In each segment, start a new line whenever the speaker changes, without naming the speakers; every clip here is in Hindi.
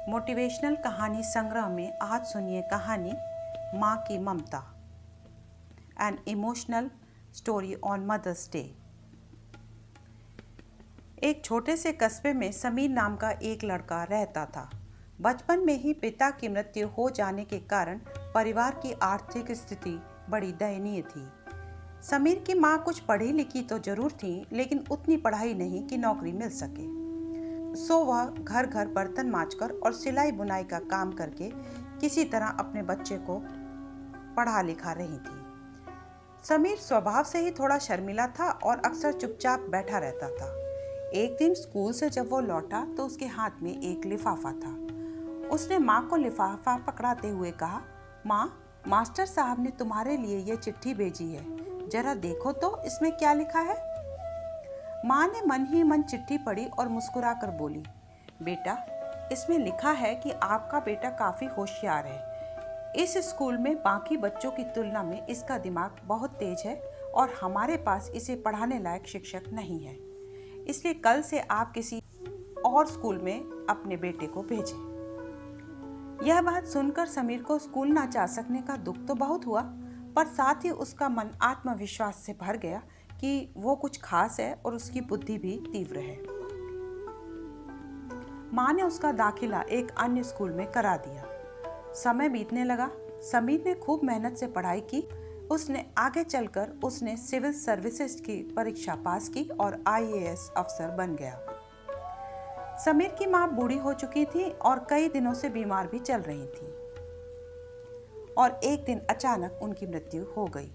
मोटिवेशनल कहानी संग्रह में आज सुनिए कहानी माँ की ममता, an emotional story on Mother's day. एक छोटे से कस्बे में समीर नाम का एक लड़का रहता था। बचपन में ही पिता की मृत्यु हो जाने के कारण परिवार की आर्थिक स्थिति बड़ी दयनीय थी। समीर की माँ कुछ पढ़ी लिखी तो जरूर थी, लेकिन उतनी पढ़ाई नहीं कि नौकरी मिल सके। सो वह घर घर बर्तन मांजकर और सिलाई बुनाई का काम करके किसी तरह अपने बच्चे को पढ़ा लिखा रही थी। समीर स्वभाव से ही थोड़ा शर्मीला था और अक्सर चुपचाप बैठा रहता था। एक दिन स्कूल से जब वो लौटा तो उसके हाथ में एक लिफाफा था। उसने माँ को लिफाफा पकड़ाते हुए कहा, माँ, मास्टर साहब ने तुम्हारे लिए ये चिट्ठी भेजी है, जरा देखो तो इसमें क्या लिखा है। माँ ने मन ही मन चिट्ठी पढ़ी और मुस्कुराकर बोली, बेटा, इसमें लिखा है कि आपका बेटा काफ़ी होशियार है। इस स्कूल में बाकी बच्चों की तुलना में इसका दिमाग बहुत तेज है और हमारे पास इसे पढ़ाने लायक शिक्षक नहीं है। इसलिए कल से आप किसी और स्कूल में अपने बेटे को भेजें। यह बात सुनकर समीर को स्कूल ना जा सकने का दुख तो बहुत हुआ, पर साथ ही उसका मन आत्मविश्वास से भर गया कि वो कुछ खास है और उसकी बुद्धि भी तीव्र है। माँ ने उसका दाखिला एक अन्य स्कूल में करा दिया। समय बीतने लगा। समीर ने खूब मेहनत से पढ़ाई की। उसने आगे चलकर सिविल सर्विसेज की परीक्षा पास की और IAS अफसर बन गया। समीर की माँ बूढ़ी हो चुकी थी और कई दिनों से बीमार भी चल रही थी और एक दिन अचानक उनकी मृत्यु हो गई।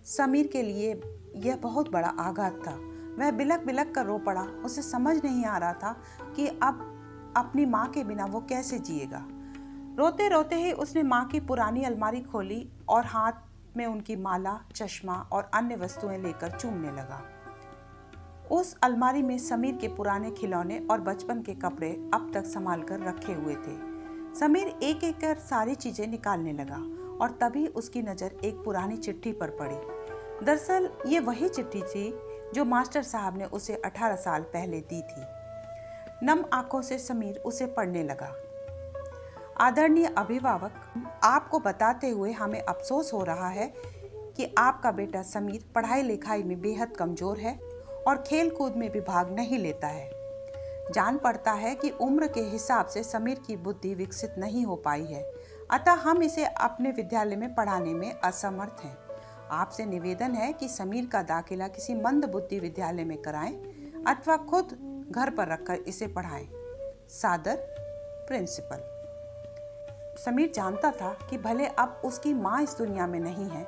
समीर के लिए यह बहुत बड़ा आघात था। वह बिलक बिलक कर रो पड़ा। उसे समझ नहीं आ रहा था कि अब अपनी माँ के बिना वो कैसे जिएगा। रोते रोते ही उसने माँ की पुरानी अलमारी खोली और हाथ में उनकी माला, चश्मा और अन्य वस्तुएं लेकर चूमने लगा। उस अलमारी में समीर के पुराने खिलौने और बचपन के कपड़े अब तक संभाल कर रखे हुए थे। समीर एक एक कर सारी चीजें निकालने लगा और तभी उसकी नज़र एक पुरानी चिट्ठी पर पड़ी। दरअसल ये वही चिट्ठी थी जो मास्टर साहब ने उसे 18 साल पहले दी थी। नम आंखों से समीर उसे पढ़ने लगा। आदरणीय अभिभावक, आपको बताते हुए हमें अफसोस हो रहा है कि आपका बेटा समीर पढ़ाई लिखाई में बेहद कमजोर है और खेल कूद में भी भाग नहीं लेता है। जान पड़ता है कि उम्र के हिसाब से समीर की बुद्धि विकसित नहीं हो पाई है, अतः हम इसे अपने विद्यालय में पढ़ाने में असमर्थ हैं। आपसे निवेदन है कि समीर का दाखिला किसी मंद बुद्धि विद्यालय में कराएं अथवा खुद घर पर रखकर इसे पढ़ाएं। सादर, प्रिंसिपल। समीर जानता था कि भले अब उसकी माँ इस दुनिया में नहीं है,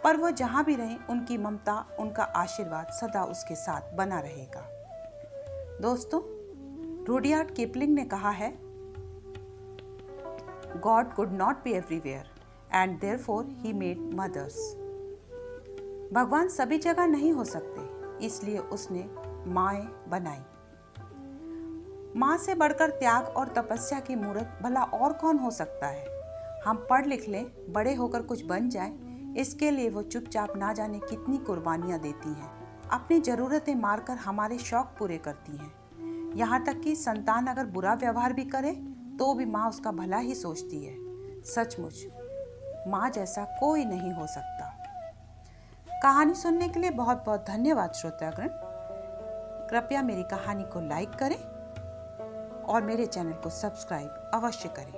पर वह जहाँ भी रहे उनकी ममता, उनका आशीर्वाद सदा उसके साथ बना रहेगा। दोस्तों, रुडयार्ड किपलिंग ने कहा है, God could not be everywhere and therefore he made mothers. भगवान सभी जगह नहीं हो सकते, इसलिए उसने माएँ बनाई। माँ से बढ़कर त्याग और तपस्या की मूर्त भला और कौन हो सकता है। हम पढ़ लिख लें, बड़े होकर कुछ बन जाएं, इसके लिए वो चुपचाप ना जाने कितनी कुर्बानियाँ देती हैं। अपनी ज़रूरतें मारकर हमारे शौक पूरे करती हैं। यहाँ तक कि संतान अगर बुरा व्यवहार भी करे तो भी माँ उसका भला ही सोचती है। सचमुच माँ जैसा कोई नहीं हो सकता। कहानी सुनने के लिए बहुत बहुत धन्यवाद श्रोतागण। कृपया मेरी कहानी को लाइक करें और मेरे चैनल को सब्सक्राइब अवश्य करें।